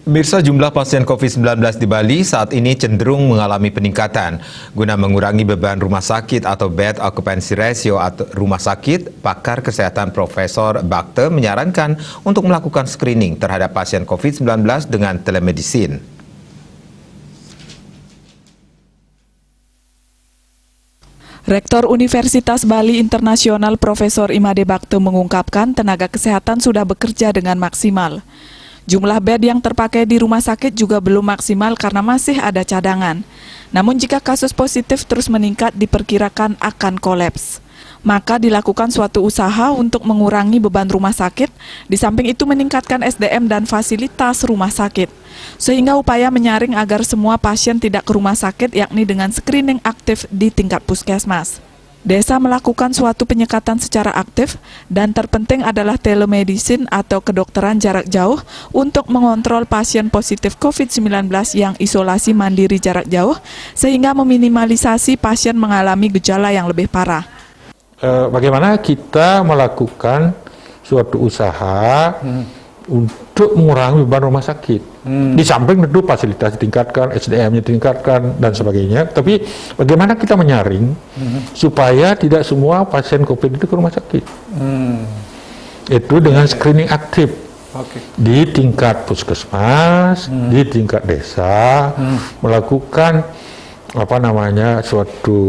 Pemirsa, jumlah pasien COVID-19 di Bali saat ini cenderung mengalami peningkatan. Guna mengurangi beban rumah sakit atau bed occupancy ratio atau rumah sakit, pakar kesehatan Profesor Bakte menyarankan untuk melakukan screening terhadap pasien COVID-19 dengan telemedicine. Rektor Universitas Bali Internasional Profesor Imade Bakte mengungkapkan tenaga kesehatan sudah bekerja dengan maksimal. Jumlah bed yang terpakai di rumah sakit juga belum maksimal karena masih ada cadangan. Namun jika kasus positif terus meningkat diperkirakan akan kolaps. Maka dilakukan suatu usaha untuk mengurangi beban rumah sakit, di samping itu meningkatkan SDM dan fasilitas rumah sakit. Sehingga upaya menyaring agar semua pasien tidak ke rumah sakit yakni dengan screening aktif di tingkat puskesmas. Desa melakukan suatu penyekatan secara aktif dan terpenting adalah telemedicine atau kedokteran jarak jauh untuk mengontrol pasien positif COVID-19 yang isolasi mandiri jarak jauh sehingga meminimalisasi pasien mengalami gejala yang lebih parah. Bagaimana kita melakukan suatu usaha untuk mengurangi beban rumah sakit. Di samping tentu fasilitas ditingkatkan, SDM-nya ditingkatkan, dan sebagainya. Tapi bagaimana kita menyaring supaya tidak semua pasien COVID itu ke rumah sakit. Itu dengan screening aktif. Di tingkat puskesmas, di tingkat desa, melakukan suatu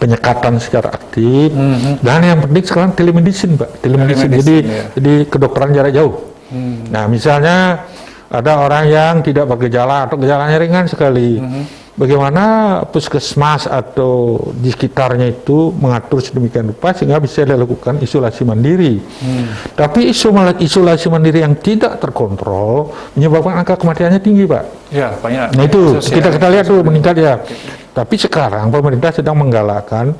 penyekatan secara aktif, dan yang penting sekarang telemedicine, Pak. Telemedicine. Jadi kedokteran jarak jauh. Nah, misalnya ada orang yang tidak bergejala atau gejalanya ringan sekali. Bagaimana puskesmas atau di sekitarnya itu mengatur sedemikian rupa sehingga bisa dilakukan isolasi mandiri. Tapi isolasi mandiri yang tidak terkontrol menyebabkan angka kematiannya tinggi, Pak. Ya, banyak. Nah itu kita lihat tuh meningkat ya. Tapi sekarang pemerintah sedang menggalakkan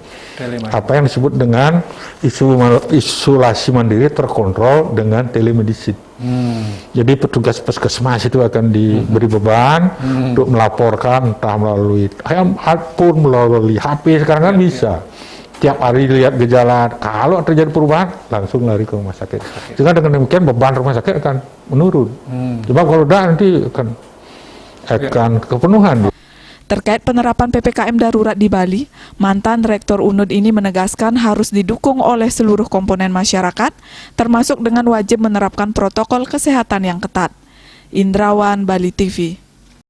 apa yang disebut dengan isolasi mandiri terkontrol dengan telemedicine. Jadi petugas puskesmas itu akan diberi beban untuk melaporkan entah melalui handphone, melalui HP sekarang kan bisa. Tiap hari lihat gejala, kalau terjadi perubahan langsung lari ke rumah sakit. Sehingga dengan demikian beban rumah sakit akan menurun. Sebab kalau tidak nanti akan kepenuhan. Terkait penerapan PPKM darurat di Bali, mantan Rektor UNUD ini menegaskan harus didukung oleh seluruh komponen masyarakat, termasuk dengan wajib menerapkan protokol kesehatan yang ketat. Indrawan, Bali TV.